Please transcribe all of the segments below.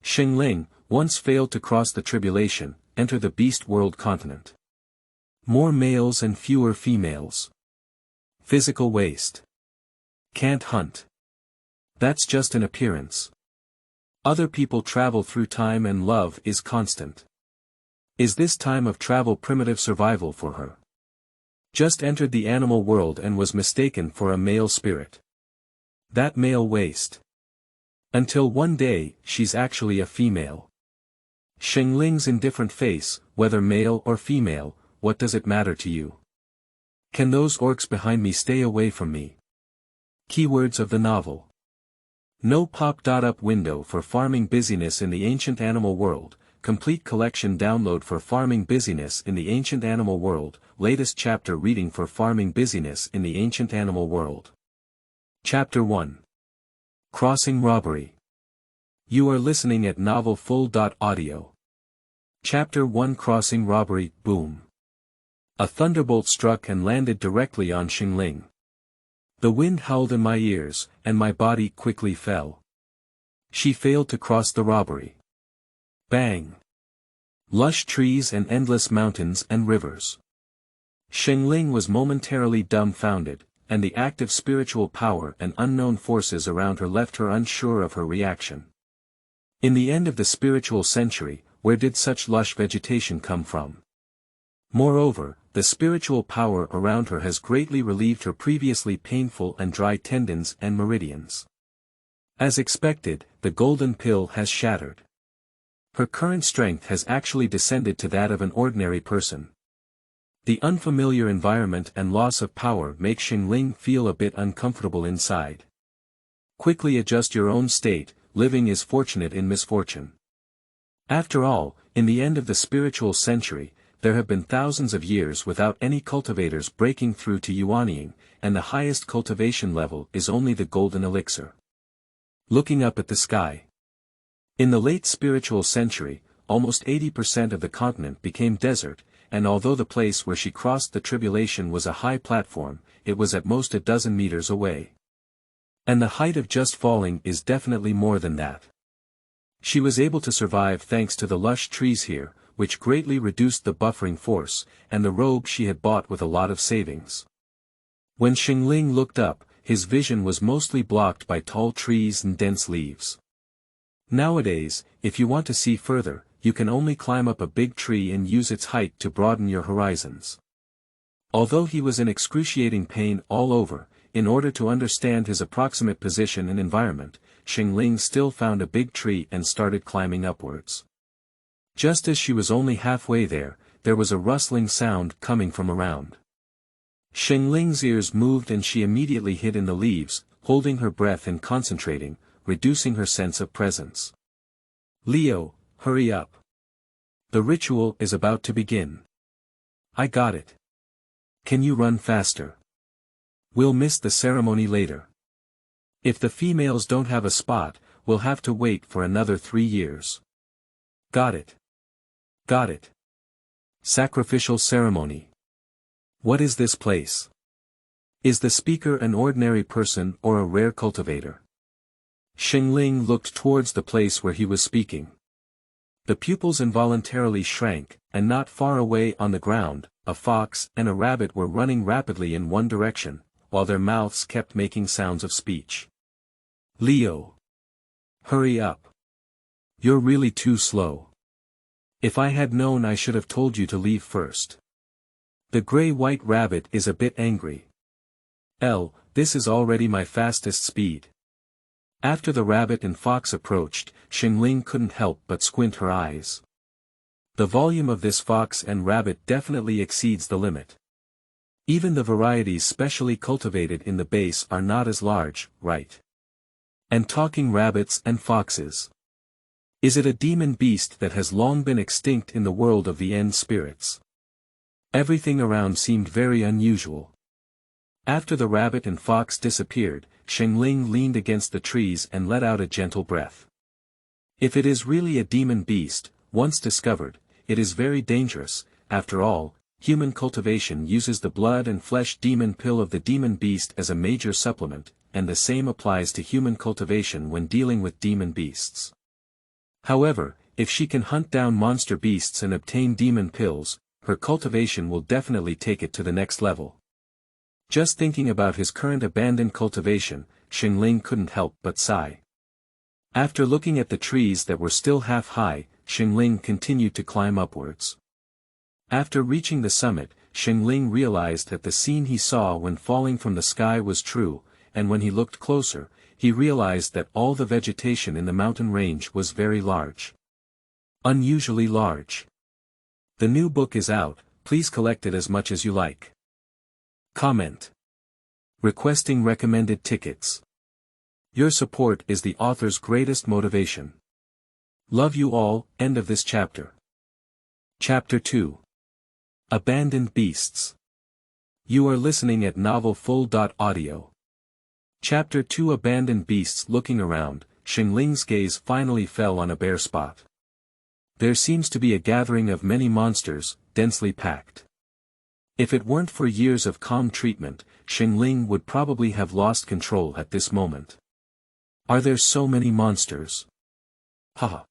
Sheng Ling, once failed to cross the tribulation, enter the beast world continent. More males and fewer females. Physical waste. Can't hunt. That's just an appearance. Other people travel through time and love is constant. Is this time of travel primitive survival for her? Just entered the animal world and was mistaken for a male spirit. That male waste. Until one day, she's actually a female. Sheng Ling's indifferent face, whether male or female, what does it matter to you? Can those orcs behind me stay away from me? Keywords of the novel. No pop-up window for farming busyness in the ancient animal world, complete collection download for farming busyness in the ancient animal world, latest chapter reading for farming busyness in the ancient animal world. Chapter 1. Crossing Robbery. You are listening at novelfull.audio. Chapter 1 Crossing Robbery, boom. A thunderbolt struck and landed directly on Sheng Ling. The wind howled in my ears, and my body quickly fell. She failed to cross the robbery. Bang! Lush trees and endless mountains and rivers. Sheng Ling was momentarily dumbfounded, and the active spiritual power and unknown forces around her left her unsure of her reaction. In the end of the spiritual century, where did such lush vegetation come from? Moreover, the spiritual power around her has greatly relieved her previously painful and dry tendons and meridians. As expected, the golden pill has shattered. Her current strength has actually descended to that of an ordinary person. The unfamiliar environment and loss of power make Sheng Ling feel a bit uncomfortable inside. Quickly adjust your own state, living is fortunate in misfortune. After all, in the end of the spiritual century, there have been thousands of years without any cultivators breaking through to Yuanying, and the highest cultivation level is only the golden elixir. Looking up at the sky. In the late spiritual century, almost 80% of the continent became desert, and although the place where she crossed the tribulation was a high platform, it was at most a dozen meters away. And the height of just falling is definitely more than that. She was able to survive thanks to the lush trees here, which greatly reduced the buffering force, and the robe she had bought with a lot of savings. When Sheng Ling looked up, his vision was mostly blocked by tall trees and dense leaves. Nowadays, if you want to see further, you can only climb up a big tree and use its height to broaden your horizons. Although he was in excruciating pain all over, in order to understand his approximate position and environment, Sheng Ling still found a big tree and started climbing upwards. Just as she was only halfway there was a rustling sound coming from around. Sheng Ling's ears moved and she immediately hid in the leaves, holding her breath and concentrating, reducing her sense of presence. Leo, hurry up. The ritual is about to begin. I got it. Can you run faster? We'll miss the ceremony later. If the females don't have a spot, we'll have to wait for another 3 years. Got it. Got it. Sacrificial ceremony. What is this place? Is the speaker an ordinary person or a rare cultivator? Sheng Ling looked towards the place where he was speaking. The pupils involuntarily shrank, and not far away on the ground, a fox and a rabbit were running rapidly in one direction, while their mouths kept making sounds of speech. Leo. Hurry up. You're really too slow. If I had known I should have told you to leave first. The gray-white rabbit is a bit angry. This is already my fastest speed. After the rabbit and fox approached, Sheng Ling couldn't help but squint her eyes. The volume of this fox and rabbit definitely exceeds the limit. Even the varieties specially cultivated in the base are not as large, right? And talking rabbits and foxes. Is it a demon beast that has long been extinct in the world of the end spirits? Everything around seemed very unusual. After the rabbit and fox disappeared, Sheng Ling leaned against the trees and let out a gentle breath. If it is really a demon beast, once discovered, it is very dangerous. After all, human cultivation uses the blood and flesh demon pill of the demon beast as a major supplement, and the same applies to human cultivation when dealing with demon beasts. However, if she can hunt down monster beasts and obtain demon pills, her cultivation will definitely take it to the next level. Just thinking about his current abandoned cultivation, Sheng Ling couldn't help but sigh. After looking at the trees that were still half high, Sheng Ling continued to climb upwards. After reaching the summit, Sheng Ling realized that the scene he saw when falling from the sky was true, and when he looked closer, he realized that all the vegetation in the mountain range was very large. Unusually large. The new book is out, please collect it as much as you like. Comment. Requesting recommended tickets. Your support is the author's greatest motivation. Love you all. End of this chapter. Chapter 2. Abandoned Beasts. You are listening at novelfull.audio. Chapter 2. Abandoned Beasts. Looking around, Sheng Ling's gaze finally fell on a bare spot. There seems to be a gathering of many monsters, densely packed. If it weren't for years of calm treatment, Sheng Ling would probably have lost control at this moment. Are there so many monsters? Haha.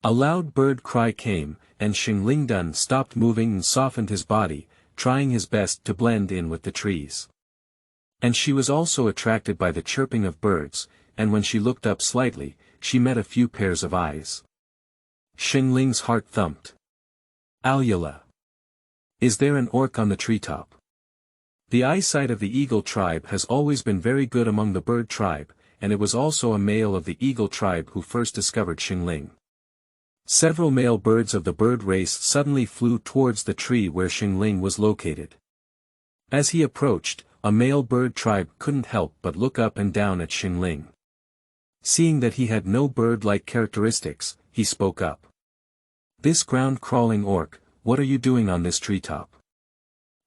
A loud bird cry came, and Sheng Ling Dun stopped moving and softened his body, trying his best to blend in with the trees. And she was also attracted by the chirping of birds, and when she looked up slightly, she met a few pairs of eyes. Sheng Ling's heart thumped. Alula. Is there an orc on the treetop? The eyesight of the eagle tribe has always been very good among the bird tribe, and it was also a male of the eagle tribe who first discovered Sheng Ling. Several male birds of the bird race suddenly flew towards the tree where Sheng Ling was located. As he approached, a male bird tribe couldn't help but look up and down at Sheng Ling. Seeing that he had no bird-like characteristics, he spoke up. This ground-crawling orc, what are you doing on this treetop?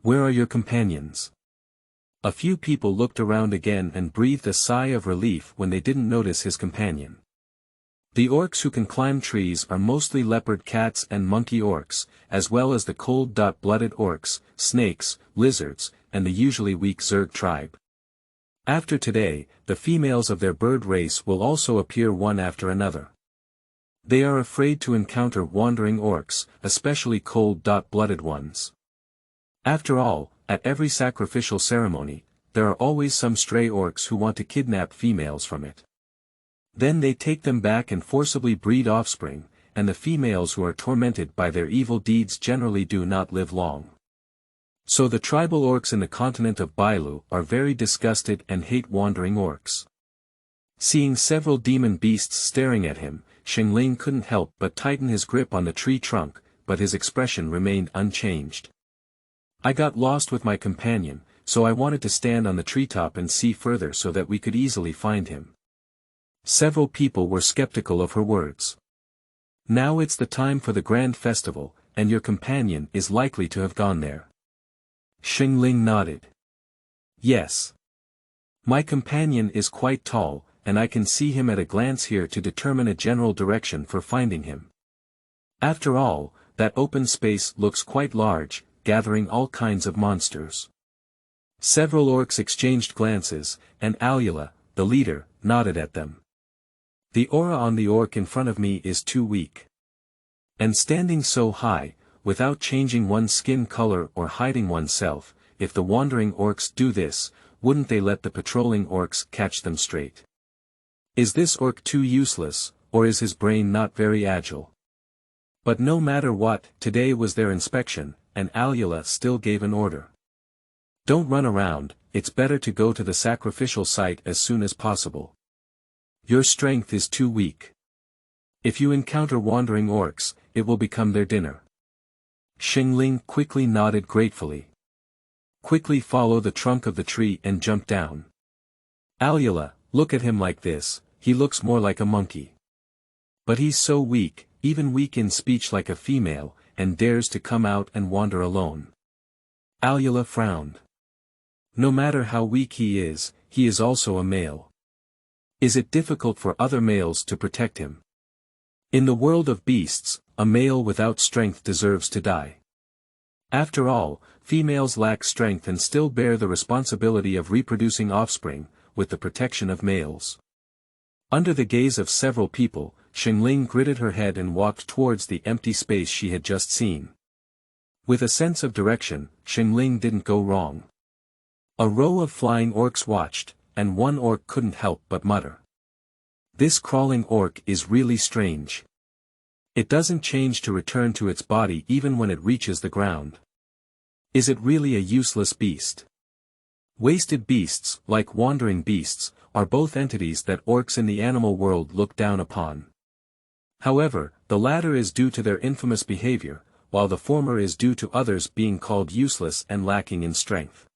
Where are your companions? A few people looked around again and breathed a sigh of relief when they didn't notice his companion. The orcs who can climb trees are mostly leopard cats and monkey orcs, as well as the cold-blooded orcs, snakes, lizards, and the usually weak Zerg tribe. After today, the females of their bird race will also appear one after another. They are afraid to encounter wandering orcs, especially cold-blooded ones. After all, at every sacrificial ceremony, there are always some stray orcs who want to kidnap females from it. Then they take them back and forcibly breed offspring, and the females who are tormented by their evil deeds generally do not live long. So the tribal orcs in the continent of Bailu are very disgusted and hate wandering orcs. Seeing several demon beasts staring at him, Sheng Ling couldn't help but tighten his grip on the tree trunk, but his expression remained unchanged. I got lost with my companion, so I wanted to stand on the treetop and see further so that we could easily find him. Several people were skeptical of her words. Now it's the time for the grand festival, and your companion is likely to have gone there. Sheng Ling nodded. Yes. My companion is quite tall, and I can see him at a glance here to determine a general direction for finding him. After all, that open space looks quite large, gathering all kinds of monsters. Several orcs exchanged glances, and Alula, the leader, nodded at them. The aura on the orc in front of me is too weak. And standing so high, without changing one's skin color or hiding oneself, if the wandering orcs do this, wouldn't they let the patrolling orcs catch them straight? Is this orc too useless, or is his brain not very agile? But no matter what, today was their inspection, and Alula still gave an order. Don't run around, it's better to go to the sacrificial site as soon as possible. Your strength is too weak. If you encounter wandering orcs, it will become their dinner. Sheng Ling quickly nodded gratefully. Quickly follow the trunk of the tree and jump down. Alula, look at him like this, he looks more like a monkey. But he's so weak, even weak in speech like a female, and dares to come out and wander alone. Alula frowned. No matter how weak he is also a male. Is it difficult for other males to protect him? In the world of beasts, a male without strength deserves to die. After all, females lack strength and still bear the responsibility of reproducing offspring, with the protection of males. Under the gaze of several people, Sheng Ling gritted her head and walked towards the empty space she had just seen. With a sense of direction, Sheng Ling didn't go wrong. A row of flying orcs watched, and one orc couldn't help but mutter. This crawling orc is really strange. It doesn't change to return to its body even when it reaches the ground. Is it really a useless beast? Wasted beasts, like wandering beasts, are both entities that orcs in the animal world look down upon. However, the latter is due to their infamous behavior, while the former is due to others being called useless and lacking in strength.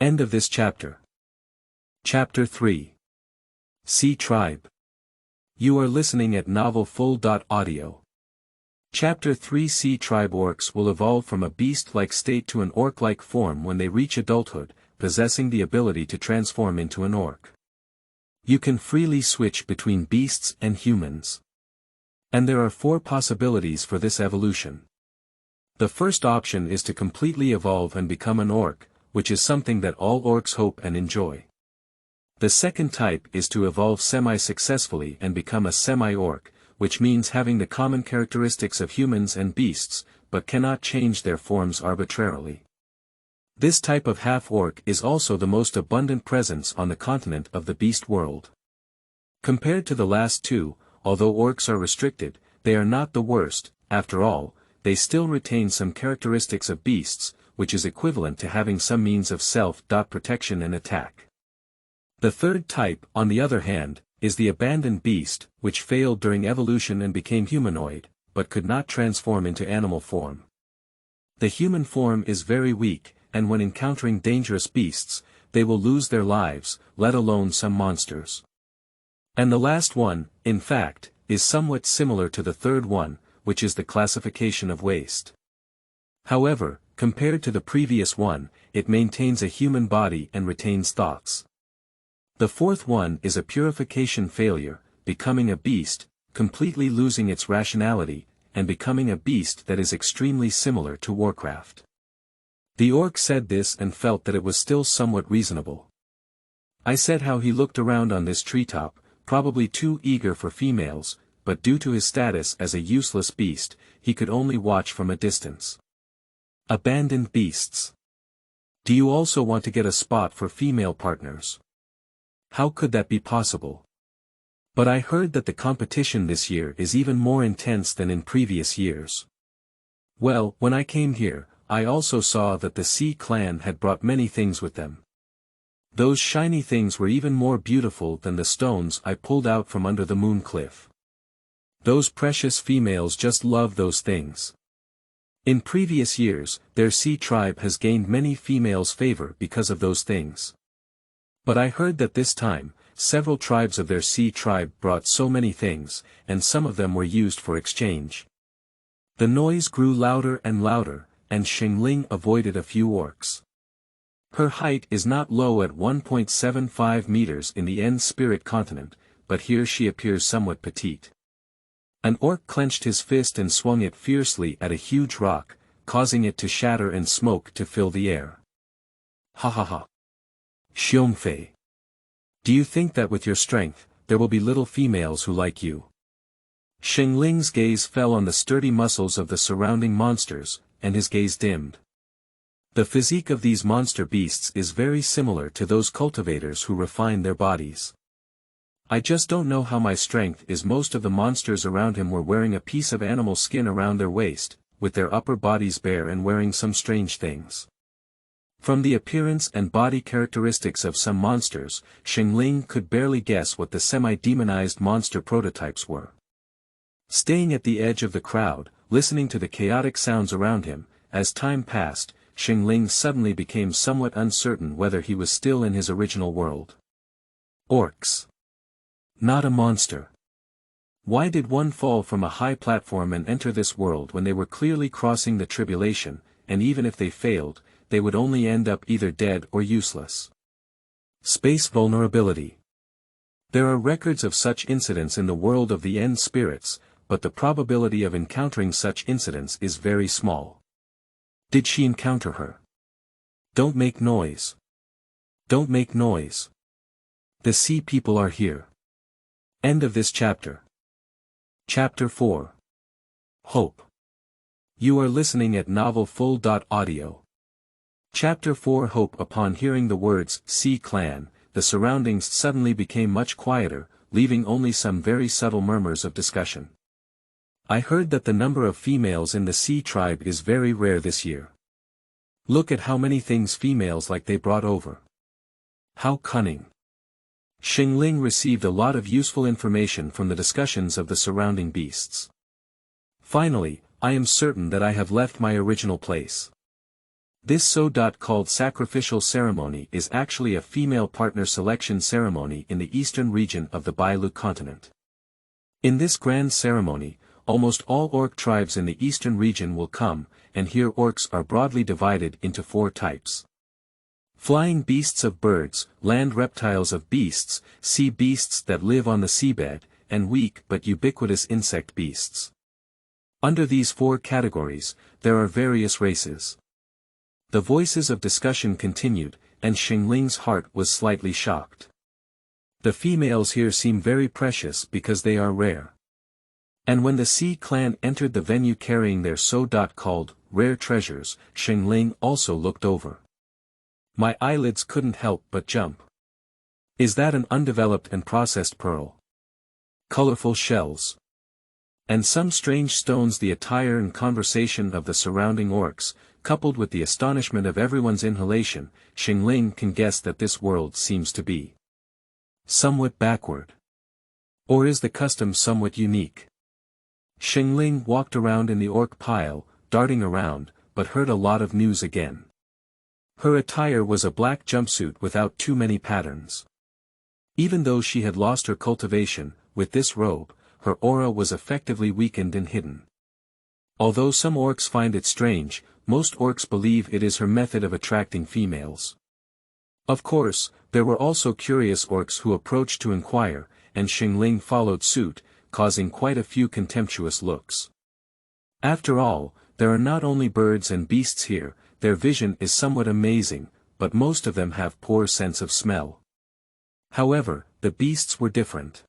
End of this chapter. Chapter 3. Sea Tribe. You are listening at novelfull.audio. Chapter 3. Sea Tribe. Orcs will evolve from a beast-like state to an orc-like form when they reach adulthood, possessing the ability to transform into an orc. You can freely switch between beasts and humans. And there are 4 possibilities for this evolution. The first option is to completely evolve and become an orc, which is something that all orcs hope and enjoy. The second type is to evolve semi-successfully and become a semi-orc, which means having the common characteristics of humans and beasts, but cannot change their forms arbitrarily. This type of half-orc is also the most abundant presence on the continent of the beast world. Compared to the last two, although orcs are restricted, they are not the worst. After all, they still retain some characteristics of beasts, which is equivalent to having some means of self-protection and attack. The third type, on the other hand, is the abandoned beast, which failed during evolution and became humanoid, but could not transform into animal form. The human form is very weak, and when encountering dangerous beasts, they will lose their lives, let alone some monsters. And the last one, in fact, is somewhat similar to the third one, which is the classification of waste. However, compared to the previous one, it maintains a human body and retains thoughts. The fourth one is a purification failure, becoming a beast, completely losing its rationality, and becoming a beast that is extremely similar to Warcraft. The orc said this and felt that it was still somewhat reasonable. I said how he looked around on this treetop, probably too eager for females, but due to his status as a useless beast, he could only watch from a distance. Abandoned beasts. Do you also want to get a spot for female partners? How could that be possible? But I heard that the competition this year is even more intense than in previous years. Well, when I came here, I also saw that the Sea Clan had brought many things with them. Those shiny things were even more beautiful than the stones I pulled out from under the moon cliff. Those precious females just love those things. In previous years, their sea tribe has gained many females' favor because of those things. But I heard that this time, several tribes of their sea tribe brought so many things, and some of them were used for exchange. The noise grew louder and louder, and Sheng Ling avoided a few orcs. Her height is not low at 1.75 meters in the End Spirit continent, but here she appears somewhat petite. An orc clenched his fist and swung it fiercely at a huge rock, causing it to shatter and smoke to fill the air. Ha ha ha. Xiongfei. Do you think that with your strength, there will be little females who like you? Sheng Ling's gaze fell on the sturdy muscles of the surrounding monsters, and his gaze dimmed. The physique of these monster beasts is very similar to those cultivators who refine their bodies. I just don't know how my strength is. Most of the monsters around him were wearing a piece of animal skin around their waist, with their upper bodies bare and wearing some strange things. From the appearance and body characteristics of some monsters, Sheng Ling could barely guess what the semi-demonized monster prototypes were. Staying at the edge of the crowd, listening to the chaotic sounds around him, as time passed, Sheng Ling suddenly became somewhat uncertain whether he was still in his original world. Orcs. Not a monster. Why did one fall from a high platform and enter this world when they were clearly crossing the tribulation, and even if they failed, they would only end up either dead or useless? Space vulnerability. There are records of such incidents in the world of the End Spirits, but the probability of encountering such incidents is very small. Did she encounter her? Don't make noise. Don't make noise. The sea people are here. End of this chapter. Chapter 4. Hope. You are listening at novelfull.audio. Chapter 4. Hope. Upon hearing the words, Sea Clan, the surroundings suddenly became much quieter, leaving only some very subtle murmurs of discussion. I heard that the number of females in the Sea tribe is very rare this year. Look at how many things females like they brought over. How cunning. Sheng Ling received a lot of useful information from the discussions of the surrounding beasts. Finally, I am certain that I have left my original place. This so-called sacrificial ceremony is actually a female partner selection ceremony in the eastern region of the Bailu continent. In this grand ceremony, almost all orc tribes in the eastern region will come, and here orcs are broadly divided into 4 types. Flying beasts of birds, land reptiles of beasts, sea beasts that live on the seabed, and weak but ubiquitous insect beasts. Under these 4 categories, there are various races. The voices of discussion continued, and Sheng Ling's heart was slightly shocked. The females here seem very precious because they are rare. And when the Sea Clan entered the venue carrying their so-called rare treasures, Sheng Ling also looked over. My eyelids couldn't help but jump. Is that an undeveloped and processed pearl? Colorful shells. And some strange stones. The attire and conversation of the surrounding orcs, coupled with the astonishment of everyone's inhalation, Sheng Ling can guess that this world seems to be somewhat backward. Or is the custom somewhat unique? Sheng Ling walked around in the orc pile, darting around, but heard a lot of news again. Her attire was a black jumpsuit without too many patterns. Even though she had lost her cultivation, with this robe, her aura was effectively weakened and hidden. Although some orcs find it strange, most orcs believe it is her method of attracting females. Of course, there were also curious orcs who approached to inquire, and Sheng Ling followed suit, causing quite a few contemptuous looks. After all, there are not only birds and beasts here, their vision is somewhat amazing, but most of them have poor sense of smell. However, the beasts were different.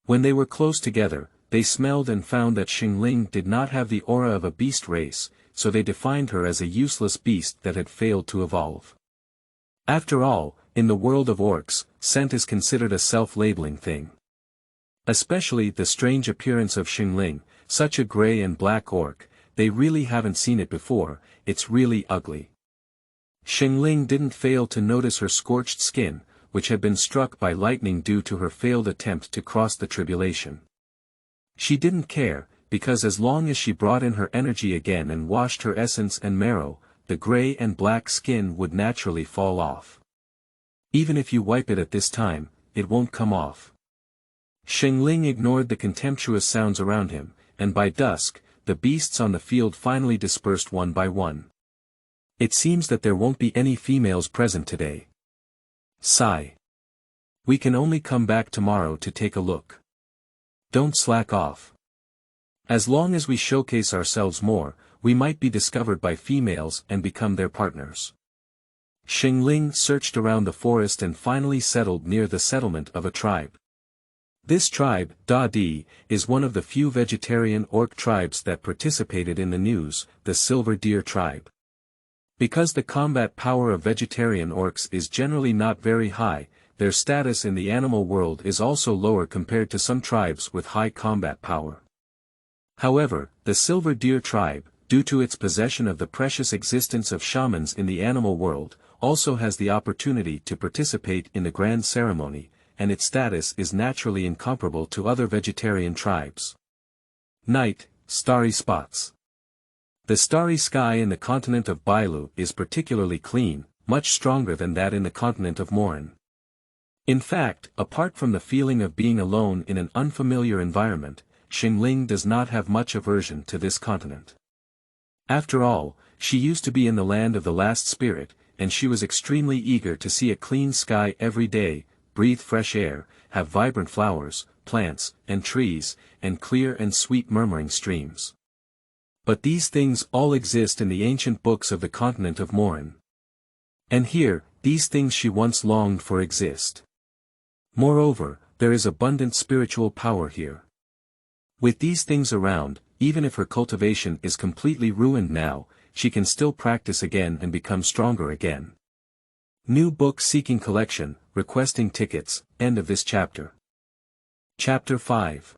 When they were close together, they smelled and found that Sheng Ling did not have the aura of a beast race, so they defined her as a useless beast that had failed to evolve. After all, in the world of orcs, scent is considered a self-labeling thing. Especially the strange appearance of Sheng Ling, such a gray and black orc, they really haven't seen it before, it's really ugly. Sheng Ling didn't fail to notice her scorched skin, which had been struck by lightning due to her failed attempt to cross the tribulation. She didn't care, because as long as she brought in her energy again and washed her essence and marrow, the gray and black skin would naturally fall off. Even if you wipe it at this time, it won't come off. Sheng Ling ignored the contemptuous sounds around him, and by dusk, the beasts on the field finally dispersed one by one. It seems that there won't be any females present today. Sigh. We can only come back tomorrow to take a look. Don't slack off. As long as we showcase ourselves more, we might be discovered by females and become their partners. Sheng Ling searched around the forest and finally settled near the settlement of a tribe. This tribe, Da Di, is one of the few vegetarian orc tribes that participated in the news, the Silver Deer tribe. Because the combat power of vegetarian orcs is generally not very high, their status in the animal world is also lower compared to some tribes with high combat power. However, the Silver Deer tribe, due to its possession of the precious existence of shamans in the animal world, also has the opportunity to participate in the grand ceremony, and its status is naturally incomparable to other vegetarian tribes. Night, starry spots. The starry sky in the continent of Bailu is particularly clean, much stronger than that in the continent of Morin. In fact, apart from the feeling of being alone in an unfamiliar environment, Sheng Ling does not have much aversion to this continent. After all, she used to be in the land of the last spirit, and she was extremely eager to see a clean sky every day, breathe fresh air, have vibrant flowers, plants, and trees, and clear and sweet murmuring streams. But these things all exist in the ancient books of the continent of Morin. And here, these things she once longed for exist. Moreover, there is abundant spiritual power here. With these things around, even if her cultivation is completely ruined now, she can still practice again and become stronger again. New book seeking collection, requesting tickets, end of this chapter. Chapter 5.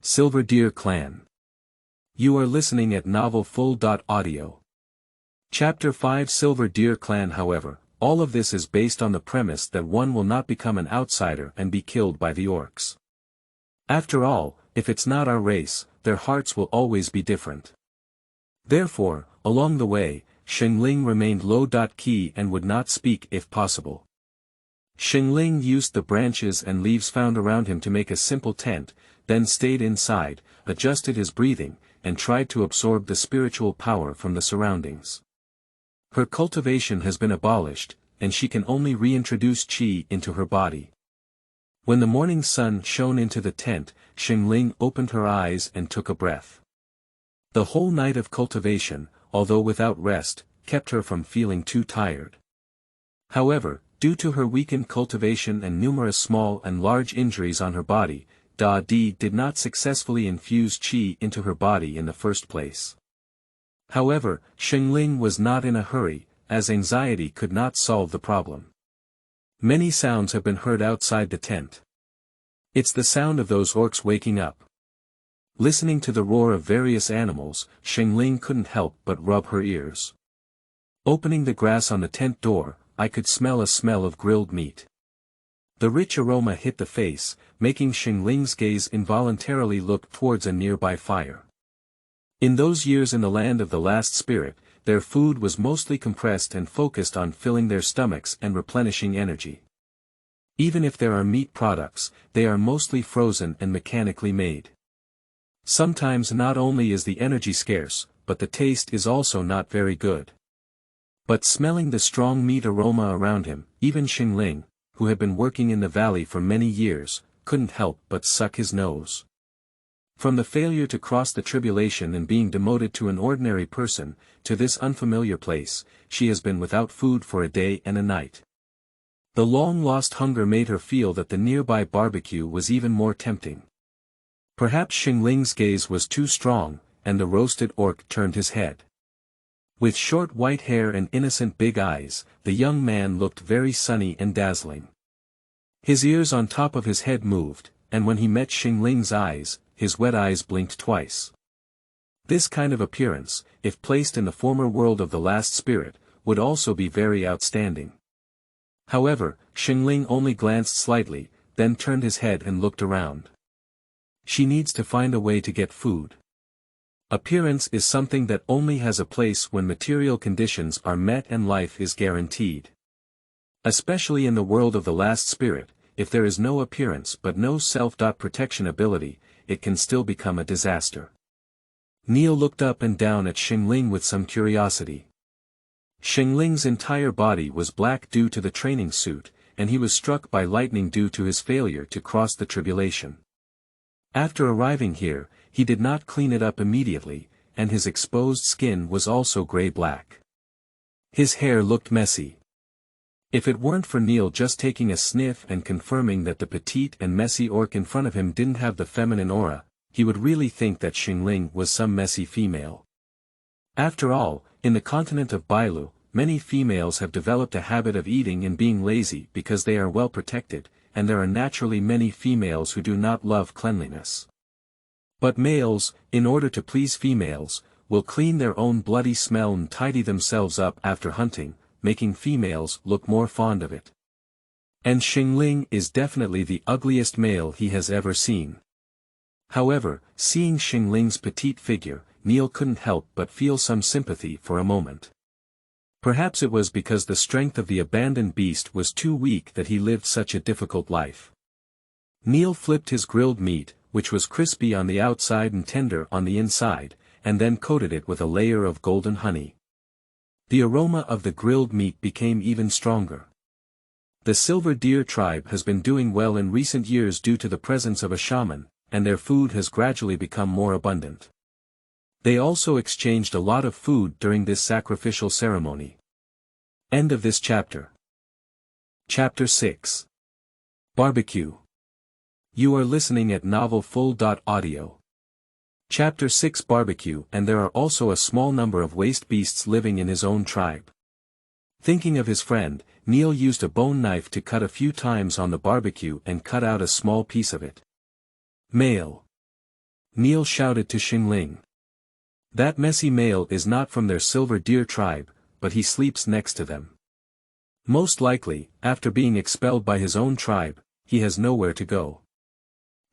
Silver Deer Clan. You are listening at novelfull.audio. Chapter 5 Silver Deer Clan. However, all of this is based on the premise that one will not become an outsider and be killed by the orcs. After all, if it's not our race, their hearts will always be different. Therefore, along the way, Sheng Ling remained low-key and would not speak if possible. Sheng Ling used the branches and leaves found around him to make a simple tent, then stayed inside, adjusted his breathing, and tried to absorb the spiritual power from the surroundings. Her cultivation has been abolished, and she can only reintroduce qi into her body. When the morning sun shone into the tent, Sheng Ling opened her eyes and took a breath. The whole night of cultivation, although without rest, kept her from feeling too tired. However, due to her weakened cultivation and numerous small and large injuries on her body, Da Di did not successfully infuse qi into her body in the first place. However, Sheng Ling was not in a hurry, as anxiety could not solve the problem. Many sounds have been heard outside the tent. It's the sound of those orcs waking up. Listening to the roar of various animals, Sheng Ling couldn't help but rub her ears. Opening the grass on the tent door, I could smell a smell of grilled meat. The rich aroma hit the face, making Sheng Ling's gaze involuntarily look towards a nearby fire. In those years in the land of the last spirit, their food was mostly compressed and focused on filling their stomachs and replenishing energy. Even if there are meat products, they are mostly frozen and mechanically made. Sometimes not only is the energy scarce, but the taste is also not very good. But smelling the strong meat aroma around him, even Sheng Ling, who had been working in the valley for many years, couldn't help but suck his nose. From the failure to cross the tribulation and being demoted to an ordinary person, to this unfamiliar place, she has been without food for a day and a night. The long-lost hunger made her feel that the nearby barbecue was even more tempting. Perhaps Sheng Ling's gaze was too strong, and the roasted orc turned his head. With short white hair and innocent big eyes, the young man looked very sunny and dazzling. His ears on top of his head moved, and when he met Sheng Ling's eyes, his wet eyes blinked twice. This kind of appearance, if placed in the former world of the last spirit, would also be very outstanding. However, Sheng Ling only glanced slightly, then turned his head and looked around. She needs to find a way to get food. Appearance is something that only has a place when material conditions are met and life is guaranteed. Especially in the world of the last spirit, if there is no appearance but no self-protection ability, it can still become a disaster. Neil looked up and down at Sheng Ling with some curiosity. Sheng Ling's entire body was black due to the training suit, and he was struck by lightning due to his failure to cross the tribulation. After arriving here, he did not clean it up immediately, and his exposed skin was also gray-black. His hair looked messy. If it weren't for Neil just taking a sniff and confirming that the petite and messy orc in front of him didn't have the feminine aura, he would really think that Sheng Ling was some messy female. After all, in the continent of Bailu, many females have developed a habit of eating and being lazy because they are well protected, and there are naturally many females who do not love cleanliness. But males, in order to please females, will clean their own bloody smell and tidy themselves up after hunting, making females look more fond of it. And Sheng Ling is definitely the ugliest male he has ever seen. However, seeing Sheng Ling's petite figure, Neil couldn't help but feel some sympathy for a moment. Perhaps it was because the strength of the abandoned beast was too weak that he lived such a difficult life. Neil flipped his grilled meat, which was crispy on the outside and tender on the inside, and then coated it with a layer of golden honey. The aroma of the grilled meat became even stronger. The Silver Deer tribe has been doing well in recent years due to the presence of a shaman, and their food has gradually become more abundant. They also exchanged a lot of food during this sacrificial ceremony. End of this chapter. Chapter 6. Barbecue. You are listening at novelfull.audio. Chapter 6 Barbecue. And there are also a small number of waste beasts living in his own tribe. Thinking of his friend, Neil used a bone knife to cut a few times on the barbecue and cut out a small piece of it. Male. Neil shouted to Sheng Ling. That messy male is not from their silver deer tribe, but he sleeps next to them. Most likely, after being expelled by his own tribe, he has nowhere to go.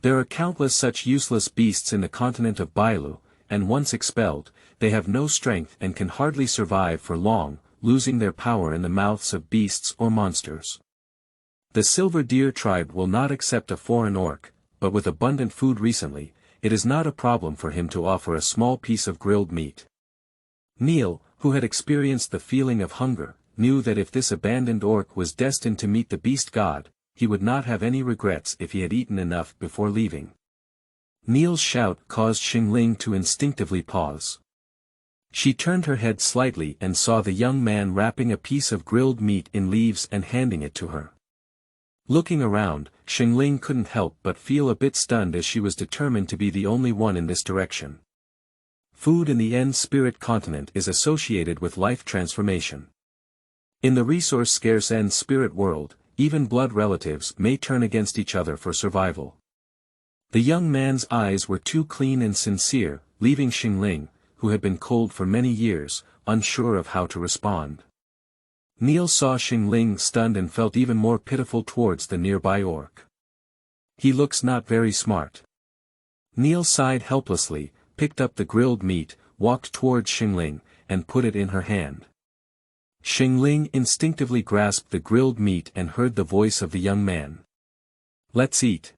There are countless such useless beasts in the continent of Bailu, and once expelled, they have no strength and can hardly survive for long, losing their power in the mouths of beasts or monsters. The silver deer tribe will not accept a foreign orc, but with abundant food recently, it is not a problem for him to offer a small piece of grilled meat. Neil, who had experienced the feeling of hunger, knew that if this abandoned orc was destined to meet the beast god, he would not have any regrets if he had eaten enough before leaving. Neil's shout caused Sheng Ling to instinctively pause. She turned her head slightly and saw the young man wrapping a piece of grilled meat in leaves and handing it to her. Looking around, Sheng Ling couldn't help but feel a bit stunned as she was determined to be the only one in this direction. Food in the End Spirit continent is associated with life transformation. In the resource-scarce End Spirit world, even blood relatives may turn against each other for survival. The young man's eyes were too clean and sincere, leaving Sheng Ling, who had been cold for many years, unsure of how to respond. Neil saw Sheng Ling stunned and felt even more pitiful towards the nearby orc. He looks not very smart. Neil sighed helplessly, picked up the grilled meat, walked towards Sheng Ling, and put it in her hand. Sheng Ling instinctively grasped the grilled meat and heard the voice of the young man. "Let's eat."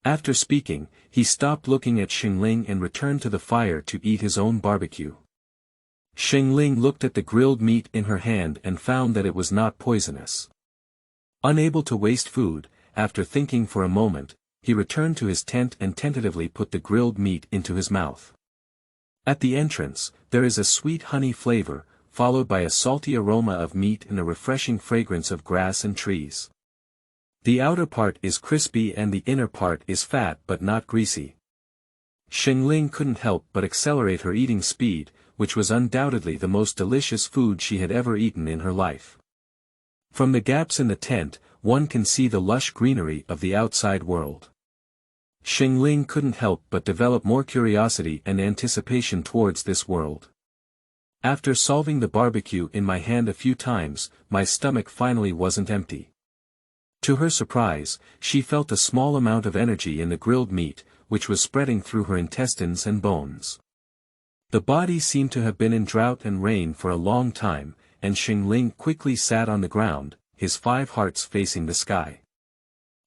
After speaking, he stopped looking at Sheng Ling and returned to the fire to eat his own barbecue. Sheng Ling looked at the grilled meat in her hand and found that it was not poisonous. Unable to waste food, after thinking for a moment, he returned to his tent and tentatively put the grilled meat into his mouth. At the entrance, there is a sweet honey flavor, followed by a salty aroma of meat and a refreshing fragrance of grass and trees. The outer part is crispy and the inner part is fat but not greasy. Sheng Ling couldn't help but accelerate her eating speed, which was undoubtedly the most delicious food she had ever eaten in her life. From the gaps in the tent, one can see the lush greenery of the outside world. Sheng Ling couldn't help but develop more curiosity and anticipation towards this world. After solving the barbecue in my hand a few times, my stomach finally wasn't empty. To her surprise, she felt a small amount of energy in the grilled meat, which was spreading through her intestines and bones. The body seemed to have been in drought and rain for a long time, and Sheng Ling quickly sat on the ground, his 5 hearts facing the sky.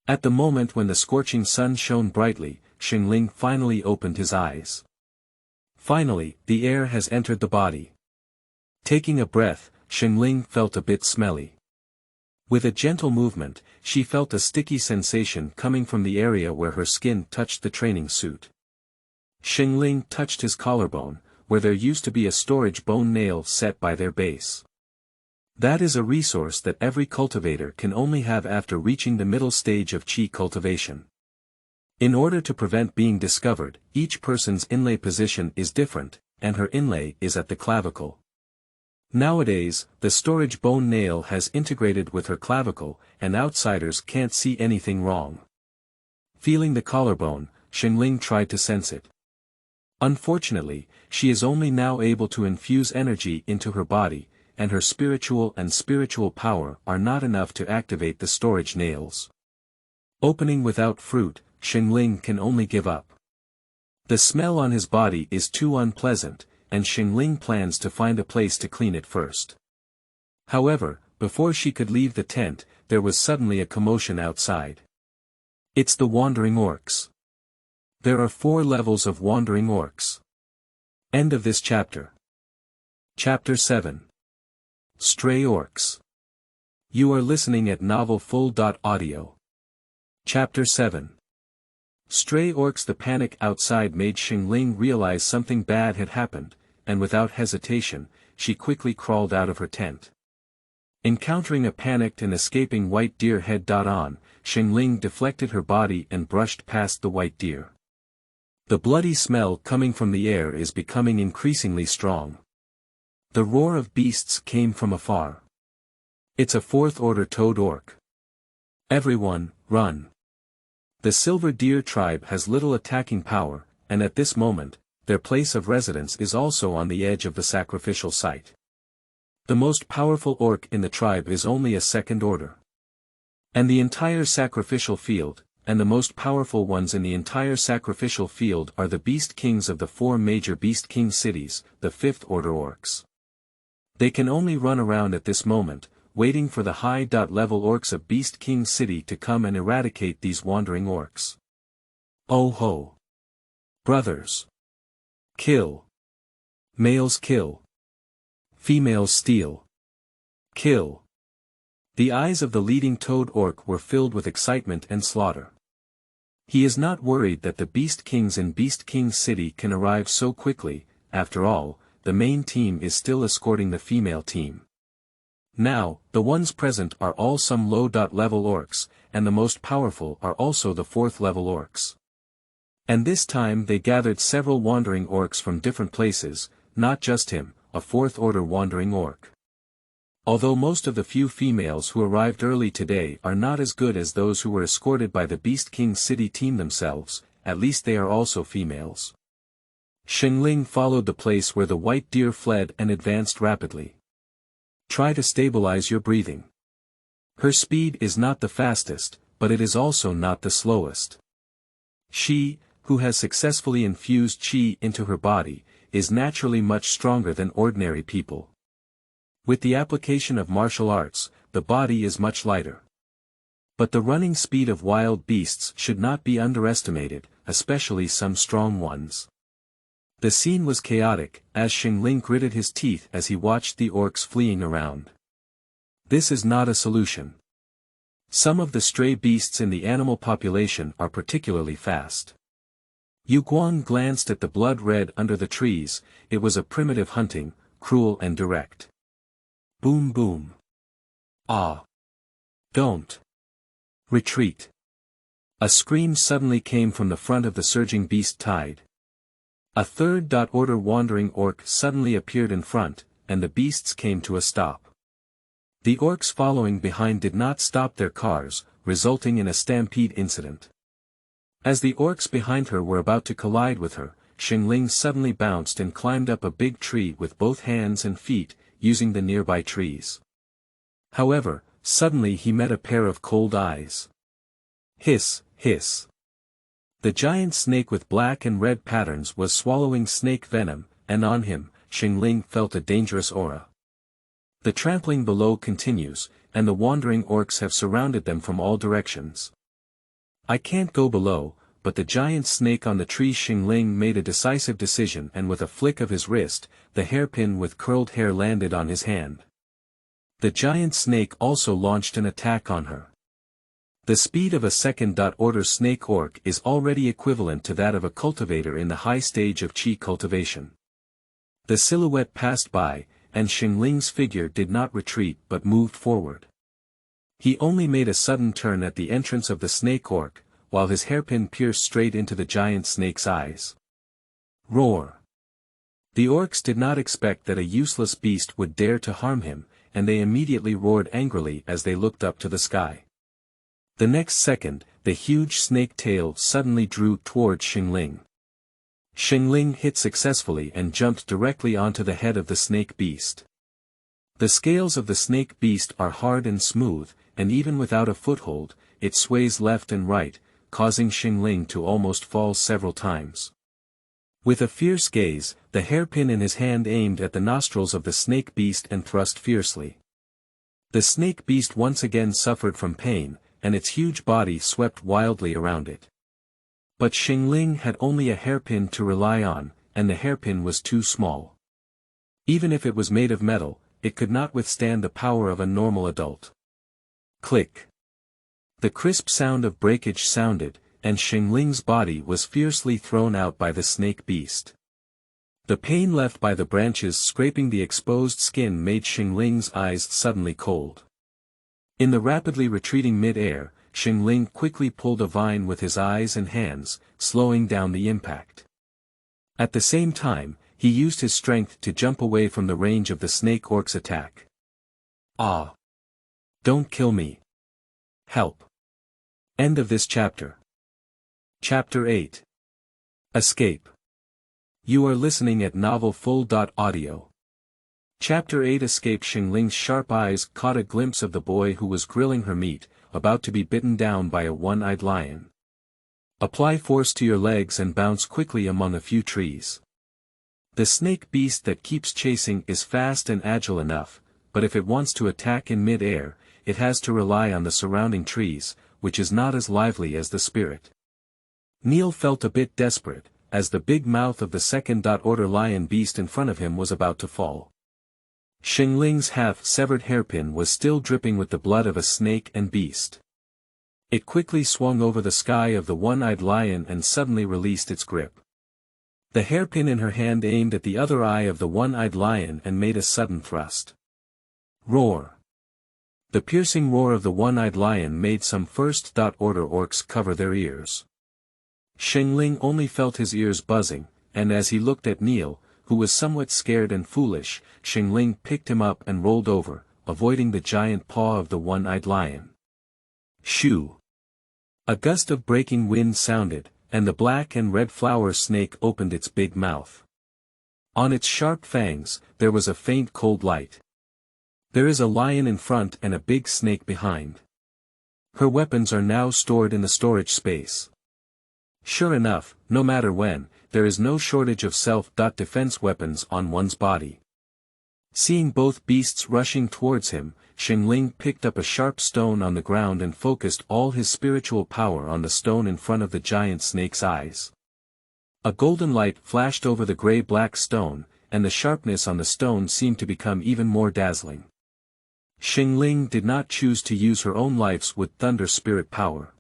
At the moment when the scorching sun shone brightly, Sheng Ling finally opened his eyes. Finally, the air has entered the body. Taking a breath, Sheng Ling felt a bit smelly. With a gentle movement, she felt a sticky sensation coming from the area where her skin touched the training suit. Sheng Ling touched his collarbone, where there used to be a storage bone nail set by their base. That is a resource that every cultivator can only have after reaching the middle stage of Qi cultivation. In order to prevent being discovered, each person's inlay position is different, and her inlay is at the clavicle. Nowadays, the storage bone nail has integrated with her clavicle, and outsiders can't see anything wrong. Feeling the collarbone, Sheng Ling tried to sense it. Unfortunately, she is only now able to infuse energy into her body, and her spiritual power are not enough to activate the storage nails. Opening without fruit, Sheng Ling can only give up. The smell on his body is too unpleasant, and Sheng Ling plans to find a place to clean it first. However, before she could leave the tent, there was suddenly a commotion outside. It's the wandering orcs. There are 4 levels of wandering orcs. End of this chapter. Chapter 7. Stray Orcs. You are listening at novelfull.audio. Chapter 7. Stray Orcs. The panic outside made Sheng Ling realize something bad had happened, and without hesitation, she quickly crawled out of her tent. Encountering a panicked and escaping white deer head-on, Sheng Ling deflected her body and brushed past the white deer. The bloody smell coming from the air is becoming increasingly strong. The roar of beasts came from afar. It's a fourth-order toad orc. Everyone, run. The Silver Deer tribe has little attacking power, and at this moment, their place of residence is also on the edge of the sacrificial site. The most powerful orc in the tribe is only a second order. And the entire sacrificial field, and the most powerful ones in the entire sacrificial field are the beast kings of the four major beast king cities, the fifth order orcs. They can only run around at this moment, waiting for the high-level orcs of Beast King City to come and eradicate these wandering orcs. Oh ho! Brothers! Kill! Males kill! Females steal! Kill! The eyes of the leading toad orc were filled with excitement and slaughter. He is not worried that the Beast Kings in Beast King City can arrive so quickly. After all, the main team is still escorting the female team. Now, the ones present are all some low-level orcs, and the most powerful are also the fourth-level orcs. And this time they gathered several wandering orcs from different places, not just him, a fourth-order wandering orc. Although most of the few females who arrived early today are not as good as those who were escorted by the Beast King City team themselves, at least they are also females. Sheng Ling followed the place where the white deer fled and advanced rapidly. Try to stabilize your breathing. Her speed is not the fastest, but it is also not the slowest. She, who has successfully infused qi into her body, is naturally much stronger than ordinary people. With the application of martial arts, the body is much lighter. But the running speed of wild beasts should not be underestimated, especially some strong ones. The scene was chaotic, as Sheng Ling gritted his teeth as he watched the orcs fleeing around. This is not a solution. Some of the stray beasts in the animal population are particularly fast. Yu Guang glanced at the blood red under the trees. It was a primitive hunting, cruel and direct. Boom boom. Ah. Don't. Retreat. A scream suddenly came from the front of the surging beast tide. A third-order wandering orc suddenly appeared in front, and the beasts came to a stop. The orcs following behind did not stop their cars, resulting in a stampede incident. As the orcs behind her were about to collide with her, Sheng Ling suddenly bounced and climbed up a big tree with both hands and feet, using the nearby trees. However, suddenly he met a pair of cold eyes. Hiss, hiss. The giant snake with black and red patterns was swallowing snake venom, and on him, Sheng Ling felt a dangerous aura. The trampling below continues, and the wandering orcs have surrounded them from all directions. I can't go below, but the giant snake on the tree. Sheng Ling made a decisive decision, and with a flick of his wrist, the hairpin with curled hair landed on his hand. The giant snake also launched an attack on her. The speed of a second-order snake orc is already equivalent to that of a cultivator in the high stage of qi cultivation. The silhouette passed by, and Sheng Ling's figure did not retreat but moved forward. He only made a sudden turn at the entrance of the snake orc, while his hairpin pierced straight into the giant snake's eyes. Roar! The orcs did not expect that a useless beast would dare to harm him, and they immediately roared angrily as they looked up to the sky. The next second, the huge snake tail suddenly drew towards Sheng Ling. Sheng Ling hit successfully and jumped directly onto the head of the snake beast. The scales of the snake beast are hard and smooth, and even without a foothold, it sways left and right, causing Sheng Ling to almost fall several times. With a fierce gaze, the hairpin in his hand aimed at the nostrils of the snake beast and thrust fiercely. The snake beast once again suffered from pain, and its huge body swept wildly around it. But Sheng Ling had only a hairpin to rely on, and the hairpin was too small. Even if it was made of metal, it could not withstand the power of a normal adult. Click. The crisp sound of breakage sounded, and Sheng Ling's body was fiercely thrown out by the snake beast. The pain left by the branches scraping the exposed skin made Sheng Ling's eyes suddenly cold. In the rapidly retreating mid-air, Sheng Ling quickly pulled a vine with his eyes and hands, slowing down the impact. At the same time, he used his strength to jump away from the range of the snake orc's attack. Ah! Don't kill me. Help. End of this chapter. Chapter 8. Escape. You are listening at novelfull.audio. Chapter 8. Escape. Sheng Ling's sharp eyes caught a glimpse of the boy who was grilling her meat, about to be bitten down by a one-eyed lion. Apply force to your legs and bounce quickly among a few trees. The snake beast that keeps chasing is fast and agile enough, but if it wants to attack in mid-air, it has to rely on the surrounding trees, which is not as lively as the spirit. Neil felt a bit desperate, as the big mouth of the second-order lion beast in front of him was about to fall. Sheng Ling's half-severed hairpin was still dripping with the blood of a snake and beast. It quickly swung over the sky of the one-eyed lion and suddenly released its grip. The hairpin in her hand aimed at the other eye of the one-eyed lion and made a sudden thrust. Roar! The piercing roar of the one-eyed lion made some first-order orcs cover their ears. Sheng Ling only felt his ears buzzing, and as he looked at Neil, who was somewhat scared and foolish, Sheng Ling picked him up and rolled over, avoiding the giant paw of the one-eyed lion. Shoo! A gust of breaking wind sounded, and the black and red flower snake opened its big mouth. On its sharp fangs, there was a faint cold light. There is a lion in front and a big snake behind. Her weapons are now stored in the storage space. Sure enough, no matter when, there is no shortage of self-defense weapons on one's body. Seeing both beasts rushing towards him, Sheng Ling picked up a sharp stone on the ground and focused all his spiritual power on the stone in front of the giant snake's eyes. A golden light flashed over the gray-black stone, and the sharpness on the stone seemed to become even more dazzling. Sheng Ling did not choose to use her own life's with thunder spirit power.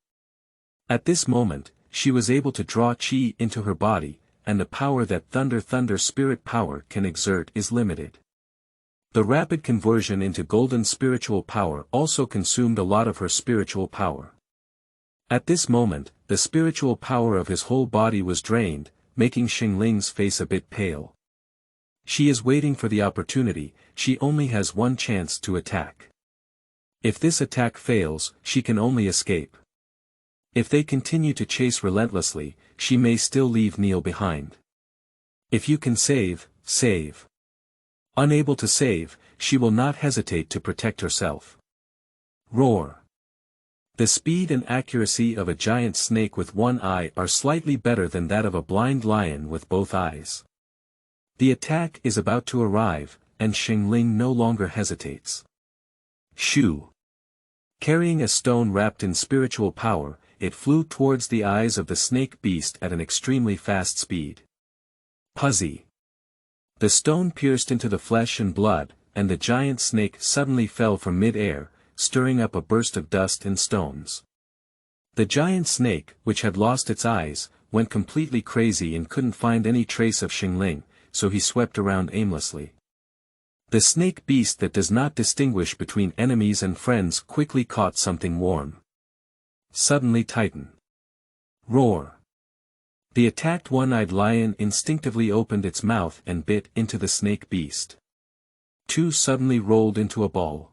At this moment, she was able to draw chi into her body, and the power that thunder spirit power can exert is limited. The rapid conversion into golden spiritual power also consumed a lot of her spiritual power. At this moment, the spiritual power of his whole body was drained, making Sheng Ling's face a bit pale. She is waiting for the opportunity, she only has one chance to attack. If this attack fails, she can only escape. If they continue to chase relentlessly, she may still leave Neil behind. If you can save, save. Unable to save, she will not hesitate to protect herself. Roar! The speed and accuracy of a giant snake with one eye are slightly better than that of a blind lion with both eyes. The attack is about to arrive, and Sheng Ling no longer hesitates. Shoo! Carrying a stone wrapped in spiritual power, it flew towards the eyes of the snake beast at an extremely fast speed. Puzzy! The stone pierced into the flesh and blood, and the giant snake suddenly fell from mid-air, stirring up a burst of dust and stones. The giant snake, which had lost its eyes, went completely crazy and couldn't find any trace of Sheng Ling, so he swept around aimlessly. The snake beast that does not distinguish between enemies and friends quickly caught something warm. Suddenly tighten. Roar! The attacked one-eyed lion instinctively opened its mouth and bit into the snake beast. Two suddenly rolled into a ball.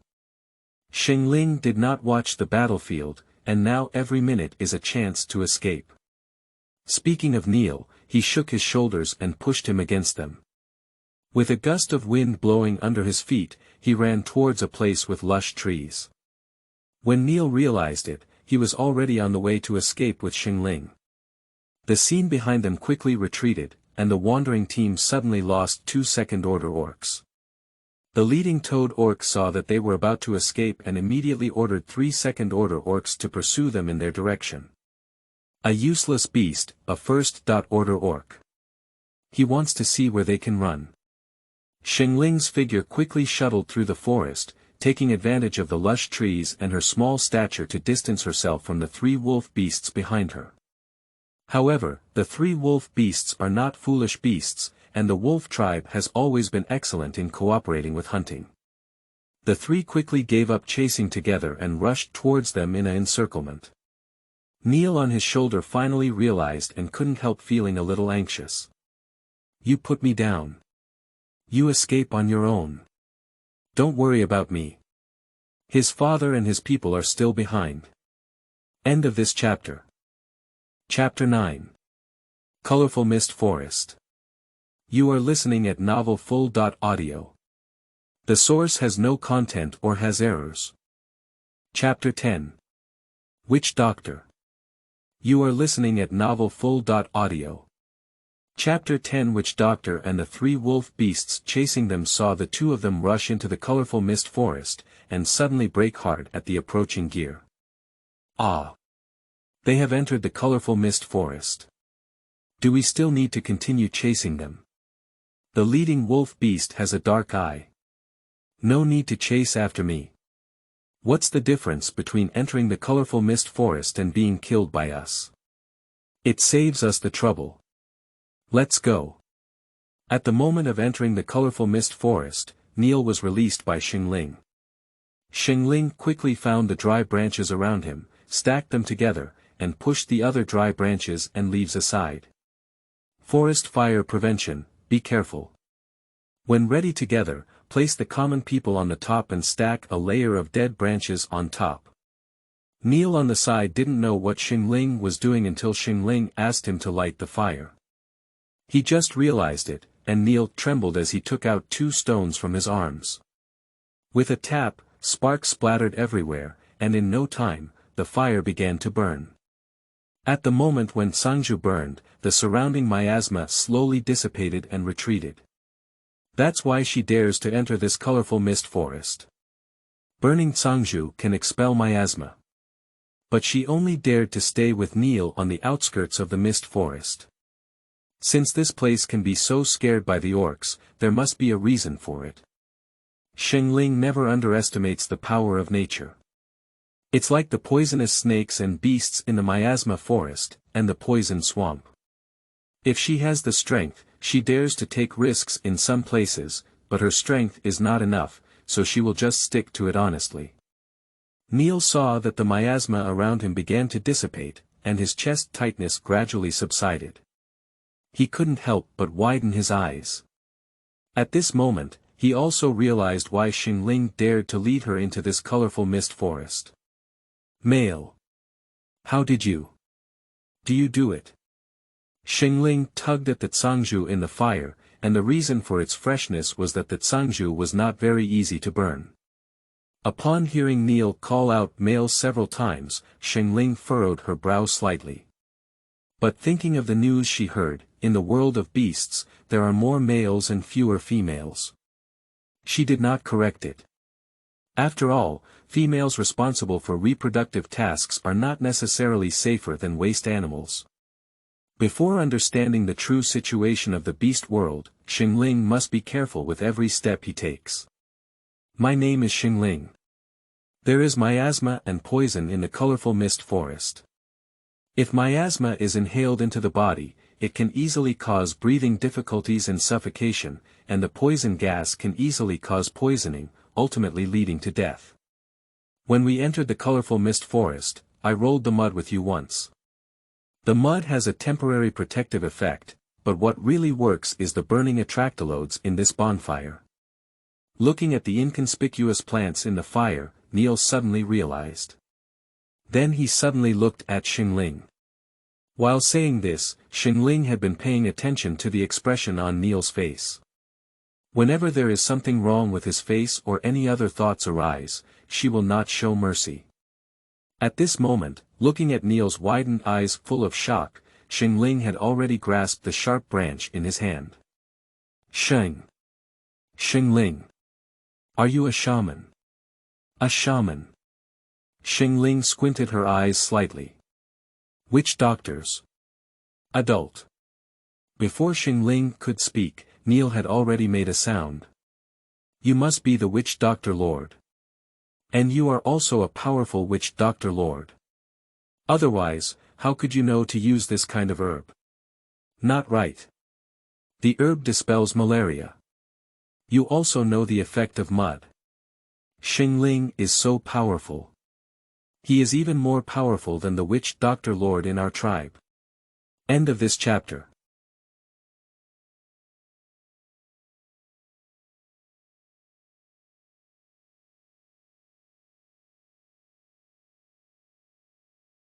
Sheng Ling did not watch the battlefield, and now every minute is a chance to escape. Speaking of Neil, he shook his shoulders and pushed him against them. With a gust of wind blowing under his feet, he ran towards a place with lush trees. When Neil realized it, he was already on the way to escape with Sheng Ling. The scene behind them quickly retreated, and the wandering team suddenly lost 2 second-order orcs. The leading toad orc saw that they were about to escape and immediately ordered 3 second-order orcs to pursue them in their direction. A useless beast, a first-order orc. He wants to see where they can run. Sheng Ling's figure quickly shuttled through the forest, taking advantage of the lush trees and her small stature to distance herself from the 3 wolf beasts behind her. However, the 3 wolf beasts are not foolish beasts, and the wolf tribe has always been excellent in cooperating with hunting. The three quickly gave up chasing together and rushed towards them in an encirclement. Neil on his shoulder finally realized and couldn't help feeling a little anxious. You put me down. You escape on your own. Don't worry about me. His father and his people are still behind. End of this chapter. Chapter 9. Colorful Mist Forest. You are listening at novelfull.audio. The source has no content or has errors. Chapter 10. Witch Doctor. You are listening at novelfull.audio. Chapter 10. Witch Doctor and the three wolf beasts chasing them saw the two of them rush into the colorful mist forest, and suddenly brake hard at the approaching gear. Ah! They have entered the colorful mist forest. Do we still need to continue chasing them? The leading wolf beast has a dark eye. No need to chase after me. What's the difference between entering the colorful mist forest and being killed by us? It saves us the trouble. Let's go. At the moment of entering the colorful mist forest, Neil was released by Sheng Ling. Sheng Ling quickly found the dry branches around him, stacked them together, and pushed the other dry branches and leaves aside. Forest fire prevention, be careful. When ready together, place the common people on the top and stack a layer of dead branches on top. Neil on the side didn't know what Sheng Ling was doing until Sheng Ling asked him to light the fire. He just realized it, and Neil trembled as he took out 2 stones from his arms. With a tap, sparks splattered everywhere, and in no time, the fire began to burn. At the moment when Sangju burned, the surrounding miasma slowly dissipated and retreated. That's why she dares to enter this colorful mist forest. Burning Sangju can expel miasma. But she only dared to stay with Neil on the outskirts of the mist forest. Since this place can be so scared by the orcs, there must be a reason for it. Sheng Ling never underestimates the power of nature. It's like the poisonous snakes and beasts in the miasma forest, and the poison swamp. If she has the strength, she dares to take risks in some places, but her strength is not enough, so she will just stick to it honestly. Neil saw that the miasma around him began to dissipate, and his chest tightness gradually subsided. He couldn't help but widen his eyes. At this moment, he also realized why Sheng Ling dared to lead her into this colorful mist forest. Male. How did you? Do you do it? Sheng Ling tugged at the Tsangju in the fire, and the reason for its freshness was that the Tsangju was not very easy to burn. Upon hearing Neil call out male several times, Sheng Ling furrowed her brow slightly. But thinking of the news she heard, in the world of beasts, there are more males and fewer females. She did not correct it. After all, females responsible for reproductive tasks are not necessarily safer than waste animals. Before understanding the true situation of the beast world, Sheng Ling must be careful with every step he takes. My name is Sheng Ling. There is miasma and poison in the colorful mist forest. If miasma is inhaled into the body, it can easily cause breathing difficulties and suffocation, and the poison gas can easily cause poisoning, ultimately leading to death. When we entered the colorful mist forest, I rolled the mud with you once. The mud has a temporary protective effect, but what really works is the burning attractalodes in this bonfire. Looking at the inconspicuous plants in the fire, Neil suddenly realized. Then he suddenly looked at Sheng Ling. While saying this, Sheng Ling had been paying attention to the expression on Neil's face. Whenever there is something wrong with his face or any other thoughts arise, she will not show mercy. At this moment, looking at Neil's widened eyes full of shock, Sheng Ling had already grasped the sharp branch in his hand. Sheng Ling. Are you a shaman? A shaman. Sheng Ling squinted her eyes slightly. Witch doctors. Adult. Before Sheng Ling could speak, Neil had already made a sound. You must be the witch doctor lord. And you are also a powerful witch doctor lord. Otherwise, how could you know to use this kind of herb? Not right. The herb dispels malaria. You also know the effect of mud. Sheng Ling is so powerful. He is even more powerful than the witch Dr. Lord in our tribe. End of this chapter.